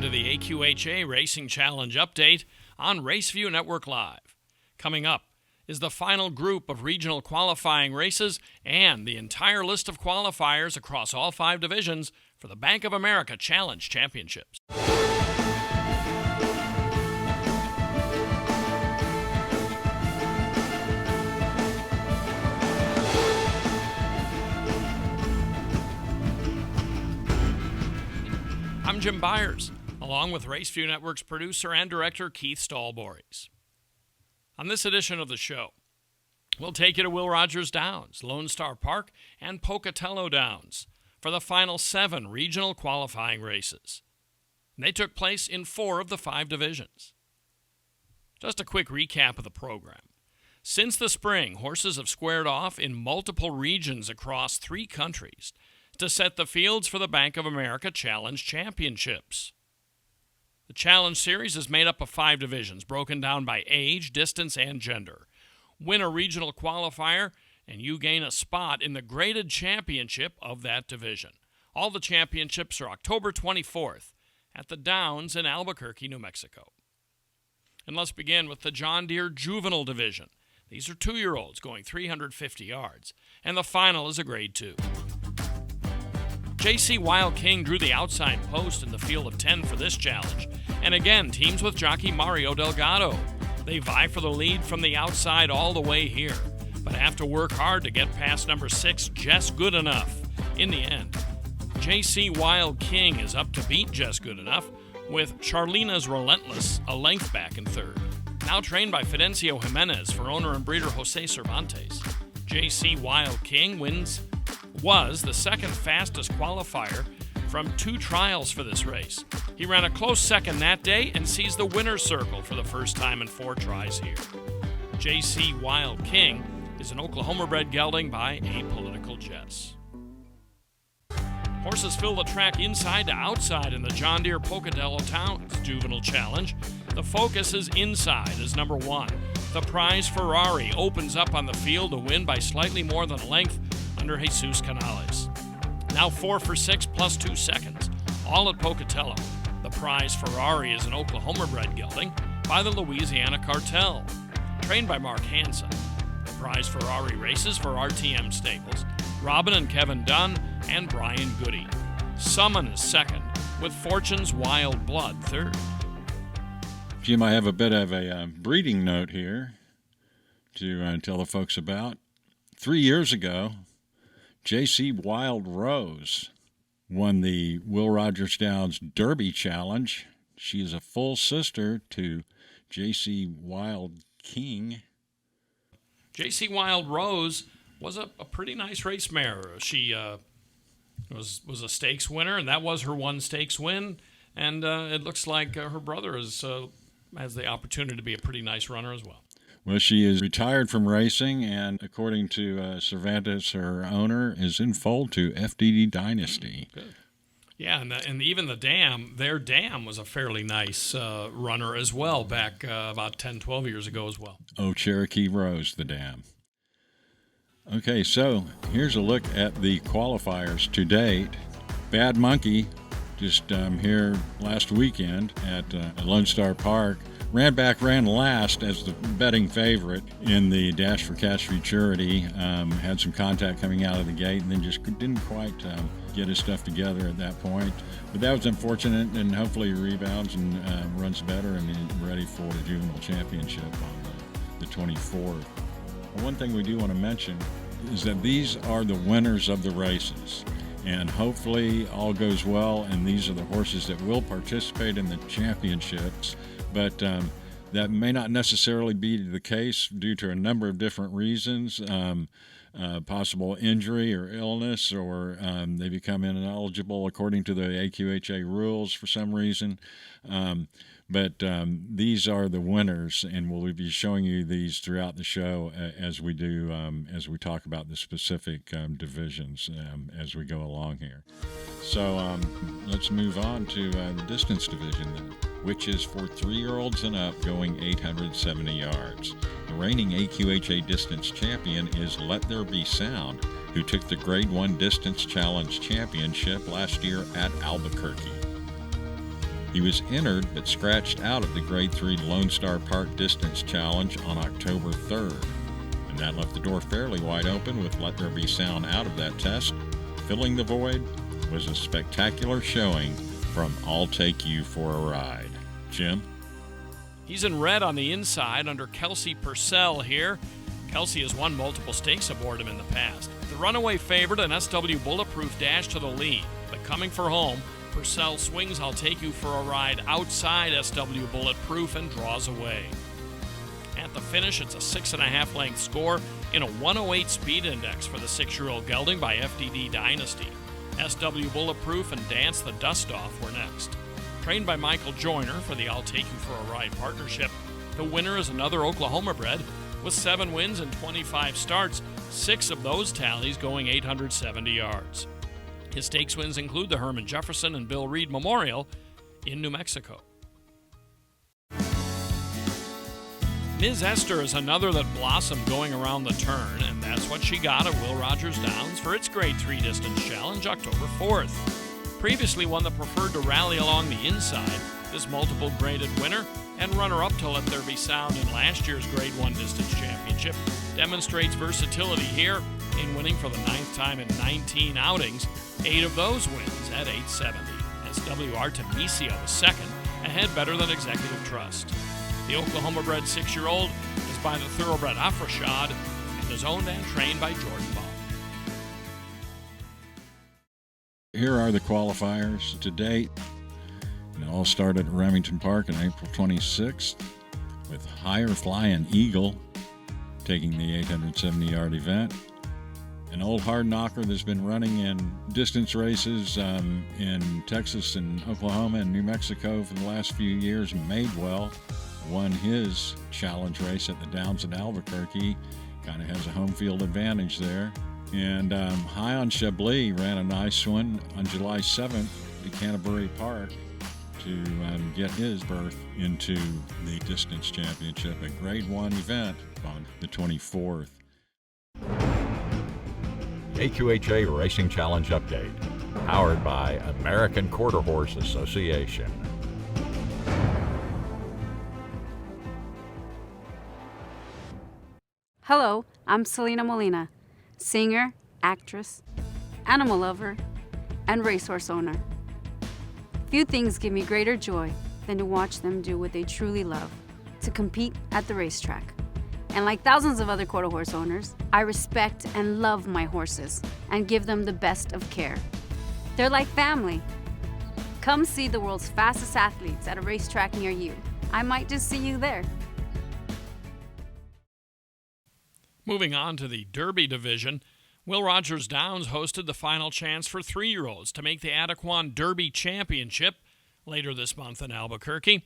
to the AQHA Racing Challenge update on Raceview Network Live. Coming up is the final group of regional qualifying races and the entire list of qualifiers across all 5 divisions for the Bank of America Challenge Championships. I'm Jim Byers, along with Raceview Network's producer and director, Keith Stallbories. On this edition of the show, we'll take you to Will Rogers Downs, Lone Star Park, and Pocatello Downs for the final 7 regional qualifying races. They took place in 4 of the 5 divisions. Just a quick recap of the program. Since the spring, horses have squared off in multiple regions across 3 countries to set the fields for the Bank of America Challenge Championships. The Challenge Series is made up of 5 divisions, broken down by age, distance, and gender. Win a regional qualifier, and you gain a spot in the graded championship of that division. All the championships are October 24th at the Downs in Albuquerque, New Mexico. And let's begin with the John Deere Juvenile Division. These are 2-year-olds going 350 yards, and the final is a Grade 2. J.C. Wild King drew the outside post in the field of 10 for this challenge, and again teams with jockey Mario Delgado. They vie for the lead from the outside all the way here, but have to work hard to get past number 6, Just Good Enough. In the end, J.C. Wild King is up to beat Just Good Enough, with Charlina's Relentless a length back in third. Now trained by Fidencio Jimenez for owner and breeder Jose Cervantes, J.C. Wild King was the second fastest qualifier from 2 trials for this race. He ran a close second that day and sees the winner's circle for the first time in 4 tries here. J.C. Wild King is an Oklahoma-bred gelding by Apolitical Jess. Horses fill the track inside to outside in the John Deere Pocatello Downs Juvenile Challenge. The focus is inside as number 1. The Prize Ferrari opens up on the field to win by slightly more than a length under Jesus Canales. Now 4 for 6 plus 2 seconds, all at Pocatello. The Prize Ferrari is an Oklahoma-bred gelding by the Louisiana Cartel, trained by Mark Hansen. The Prize Ferrari races for RTM Stables, Robin and Kevin Dunn, and Brian Goody. Summon is second, with Fortune's Wild Blood third. Jim, I have a bit of a breeding note here to tell the folks about. 3 years ago, J.C. Wild Rose won the Will Rogers Downs Derby Challenge. She is a full sister to J.C. Wild King. J.C. Wild Rose was a pretty nice race mare. She was a stakes winner, and that was her 1 stakes win. And it looks like her brother has the opportunity to be a pretty nice runner as well. Well, she is retired from racing, and according to Cervantes, her owner, is in fold to FDD Dynasty. Good. Yeah, and even their dam was a fairly nice runner as well back about 10, 12 years ago as well. Oh, Cherokee Rose, the dam. Okay, so here's a look at the qualifiers to date. Bad Monkey, just here last weekend at Lone Star Park, ran last as the betting favorite in the Dash for Cash Futurity. Had some contact coming out of the gate and then just didn't quite get his stuff together at that point. But that was unfortunate, and hopefully he rebounds and runs better and is ready for the Juvenile Championship on the 24th. One thing we do want to mention is that these are the winners of the races. And hopefully all goes well, and these are the horses that will participate in the championships. But that may not necessarily be the case due to a number of different reasons, possible injury or illness, or they become ineligible according to the AQHA rules for some reason. But these are the winners, and we'll be showing you these throughout the show as we do, as we talk about the specific divisions as we go along here. So let's move on to the distance division then, which is for 3-year-olds and up going 870 yards. The reigning AQHA distance champion is Let There Be Sound, who took the Grade 1 Distance Challenge Championship last year at Albuquerque. He was entered but scratched out of the Grade 3 Lone Star Park Distance Challenge on October 3rd. And that left the door fairly wide open with Let There Be Sound out of that test. Filling the void was a spectacular showing from I'll Take You for a Ride. Jim? He's in red on the inside under Kelsey Purcell here. Kelsey has won multiple stakes aboard him in the past. The runaway favorite, an SW Bulletproof, dashed to the lead, but coming for home, Purcell swings I'll Take You for a Ride outside SW Bulletproof and draws away. At the finish, it's a 6.5 length score in a 108 speed index for the 6-year-old gelding by FDD Dynasty. SW Bulletproof and Dance the Dust Off were next. Trained by Michael Joyner for the I'll Take You for a Ride partnership, the winner is another Oklahoma bred with 7 wins and 25 starts, 6 of those tallies going 870 yards. His stakes wins include the Herman Jefferson and Bill Reed Memorial in New Mexico. Ms. Esther is another that blossomed going around the turn, and that's what she got at Will Rogers Downs for its Grade 3 Distance Challenge October 4th. Previously won the Preferred to Rally along the inside, this multiple graded winner and runner-up to Let There Be Sound in last year's Grade 1 Distance Championship demonstrates versatility here in winning for the 9th time in 19 outings, 8 of those wins at 870. SW Artemisia was second, a head better than Executive Trust. The Oklahoma-bred 6-year-old is by the thoroughbred Afrashad and is owned and trained by Jordan Ball. Here are the qualifiers to date. It all started at Remington Park on April 26th with Higher Flying Eagle taking the 870-yard event. An old hard knocker that's been running in distance races in Texas and Oklahoma and New Mexico for the last few years, Madewell won his challenge race at the Downs at Albuquerque. Kind of has a home field advantage there. And High on Chablis ran a nice one on July 7th at Canterbury Park to get his berth into the Distance Championship, a Grade 1 event on the 24th. AQHA Racing Challenge Update, powered by American Quarter Horse Association. Hello, I'm Selena Molina, singer, actress, animal lover, and racehorse owner. Few things give me greater joy than to watch them do what they truly love, to compete at the racetrack. And like thousands of other quarter horse owners, I respect and love my horses and give them the best of care. They're like family. Come see the world's fastest athletes at a racetrack near you. I might just see you there. Moving on to the Derby division, Will Rogers Downs hosted the final chance for 3-year-olds to make the Adequan Derby Championship later this month in Albuquerque.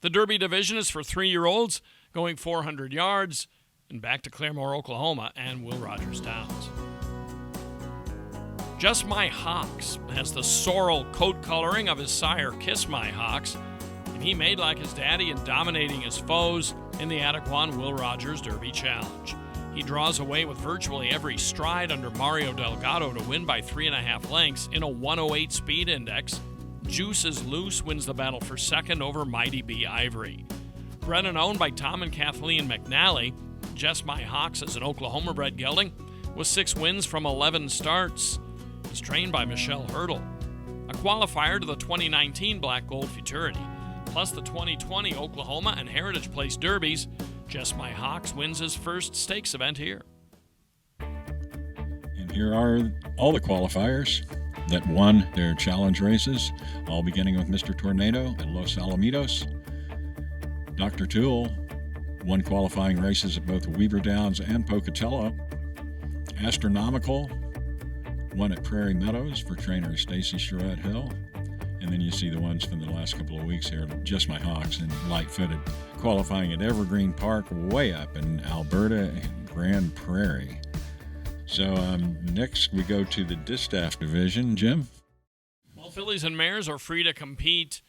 The Derby division is for 3-year-olds going 400 yards and back to Claremore, Oklahoma, and Will Rogers Downs. Just My Hawks has the sorrel coat coloring of his sire Kiss My Hawks, and he made like his daddy in dominating his foes in the Adequan Will Rogers Derby Challenge. He draws away with virtually every stride under Mario Delgado to win by 3.5 lengths in a 108 speed index. Juice is Loose wins the battle for second over Mighty B. Ivory. Bred and owned by Tom and Kathleen McNally, Just My Hawks is an Oklahoma-bred gelding with 6 wins from 11 starts. He's trained by Michelle Hurdle. A qualifier to the 2019 Black Gold Futurity, plus the 2020 Oklahoma and Heritage Place Derbies, Just My Hawks wins his first stakes event here. And here are all the qualifiers that won their challenge races, all beginning with Mr. Tornado at Los Alamitos. Dr. Toole won qualifying races at both Weaver Downs and Pocatello. Astronomical won at Prairie Meadows for trainer Stacy Charette Hill. And then you see the ones from the last couple of weeks here, Just My Hawks and Light-Footed, qualifying at Evergreen Park way up in Alberta and Grand Prairie. So next we go to the Distaff division. Jim? Well, fillies and mares are free to compete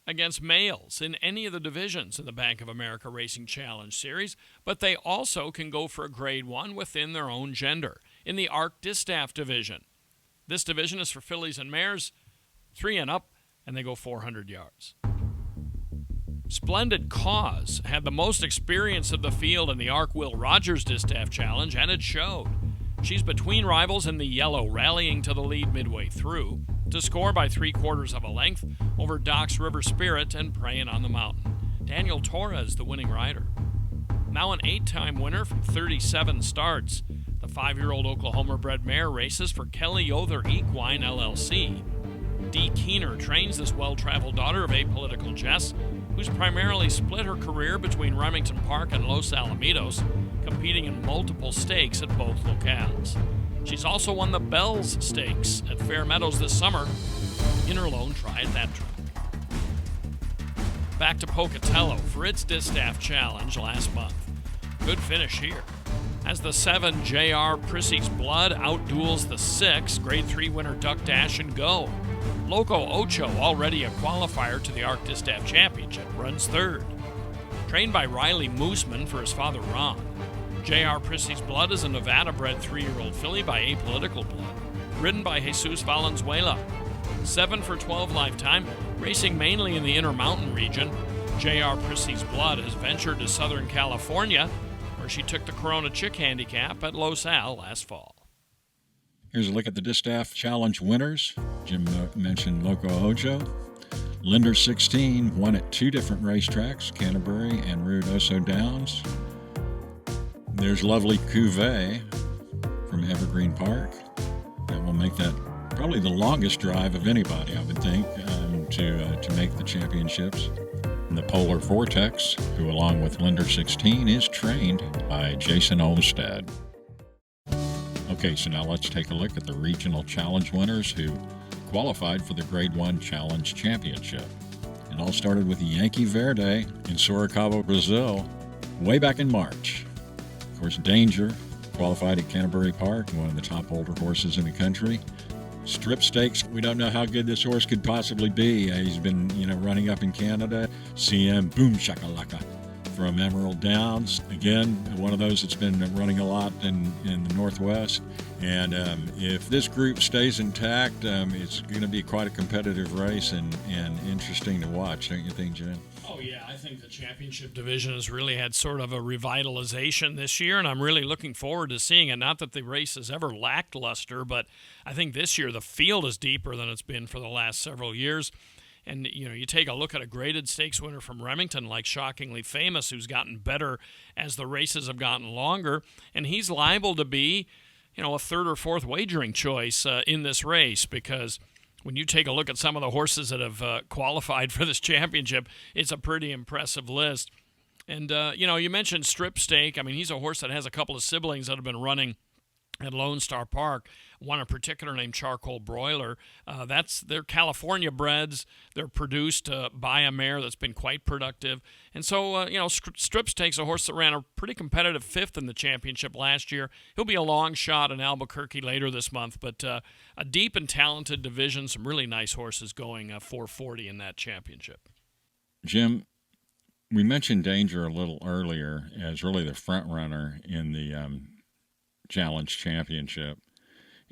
against males in any of the divisions in the Bank of America Racing Challenge Series, but they also can go for a Grade 1 within their own gender in the ARC Distaff division. This division is for fillies and mares 3 and up and they go 400 yards. Splendid Cause had the most experience of the field in the ARC Will Rogers Distaff Challenge, and it showed. She's between rivals in the yellow, rallying to the lead midway through to score by 3/4 of a length over Doc's River Spirit and Praying on the Mountain. Daniel Torres, the winning rider. Now an 8-time winner from 37 starts, the 5-year-old Oklahoma-bred mare races for Kelly Yother Equine LLC. Dee Keener trains this well-traveled daughter of apolitical Jess, who's primarily split her career between Remington Park and Los Alamitos, competing in multiple stakes at both locales. She's also won the Bells Stakes at Fair Meadows this summer in her lone try at that track. Back to Pocatello for its Distaff Challenge last month. Good finish here, as the 7 J.R. Prissy's Blood outduels the 6 Grade 3 winner Duck Dash and Go. Loco Ocho, already a qualifier to the ARC Distaff Championship, runs third. Trained by Riley Mooseman for his father Ron, J.R. Prissy's Blood is a Nevada-bred 3-year-old filly by Apolitical Blood, ridden by Jesus Valenzuela. 7 for 12 lifetime, racing mainly in the Intermountain region. J.R. Prissy's Blood has ventured to Southern California, where she took the Corona Chick Handicap at Los Al last fall. Here's a look at the Distaff Challenge winners. Jim mentioned Loco Ocho. Linder 16 won at 2 different racetracks, Canterbury and Ruidoso Downs. There's Lovely Cuvée from Evergreen Park. That will make that probably the longest drive of anybody, I would think, to make the championships. And the Polar Vortex, who along with Linder 16 is trained by Jason Olmstead. Okay, so now let's take a look at the regional challenge winners who qualified for the Grade 1 Challenge Championship. It all started with Yankee Verde in Sorocaba, Brazil, way back in March. Of course, Danger qualified at Canterbury Park, one of the top older horses in the country. Strip Stakes, we don't know how good this horse could possibly be. He's been, running up in Canada. CM Boom Shakalaka from Emerald Downs. Again, one of those that's been running a lot in the Northwest. And if this group stays intact, it's going to be quite a competitive race and interesting to watch, don't you think, Jim? Oh, yeah. I think the championship division has really had sort of a revitalization this year, and I'm really looking forward to seeing it. Not that the race has ever lacked luster, but I think this year the field is deeper than it's been for the last several years. And, you take a look at a graded stakes winner from Remington like Shockingly Famous, who's gotten better as the races have gotten longer, and he's liable to be, a third or fourth wagering choice in this race, because when you take a look at some of the horses that have qualified for this championship, it's a pretty impressive list. And, you mentioned Strip Stake. I mean, he's a horse that has a couple of siblings that have been running at Lone Star Park, one in particular named Charcoal Broiler. They're California breds. They're produced by a mare that's been quite productive. And so, Strip Stake's a horse that ran a pretty competitive 5th in the championship last year. He'll be a long shot in Albuquerque later this month, but a deep and talented division, some really nice horses going 440 in that championship. Jim, we mentioned Danger a little earlier as really the front runner in the Challenge Championship.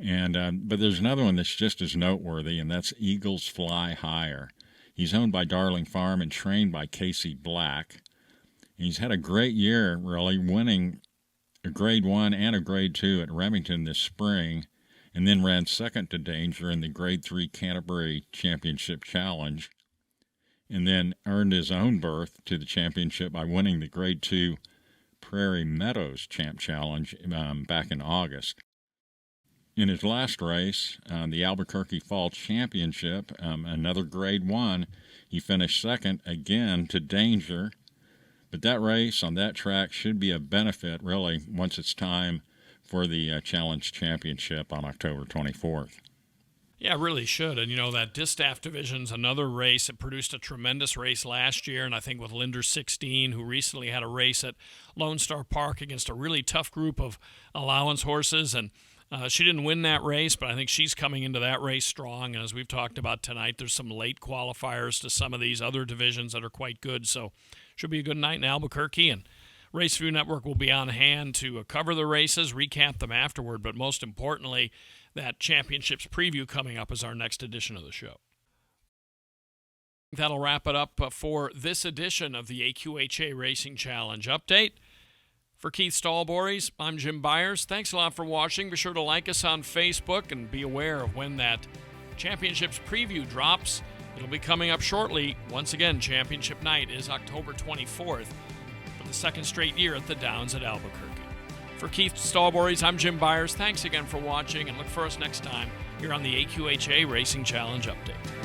And but there's another one that's just as noteworthy, and that's Eagles Fly Higher. He's owned by Darling Farm and trained by Casey Black. He's had a great year, really, winning a Grade 1 and a Grade 2 at Remington this spring, and then ran second to Danger in the Grade 3 Canterbury Championship Challenge, and then earned his own berth to the championship by winning the Grade 2 Prairie Meadows Champ Challenge back in August. In his last race, the Albuquerque Fall Championship, another Grade 1, he finished second again to Danger. But that race on that track should be a benefit, really, once it's time for the Challenge Championship on October 24th. Yeah, it really should. And, that Distaff division's another race. It produced a tremendous race last year, and I think with Linder 16, who recently had a race at Lone Star Park against a really tough group of allowance horses, and she didn't win that race, but I think she's coming into that race strong. And as we've talked about tonight, there's some late qualifiers to some of these other divisions that are quite good. So should be a good night in Albuquerque. And RaceView Network will be on hand to cover the races, recap them afterward. But most importantly, that championships preview coming up is our next edition of the show. That'll wrap it up for this edition of the AQHA Racing Challenge Update. For Keith Stallbories, I'm Jim Byers. Thanks a lot for watching. Be sure to like us on Facebook and be aware of when that championships preview drops. It'll be coming up shortly. Once again, championship night is October 24th for the second straight year at the Downs at Albuquerque. For Keith Stallbories, I'm Jim Byers. Thanks again for watching, and look for us next time here on the AQHA Racing Challenge Update.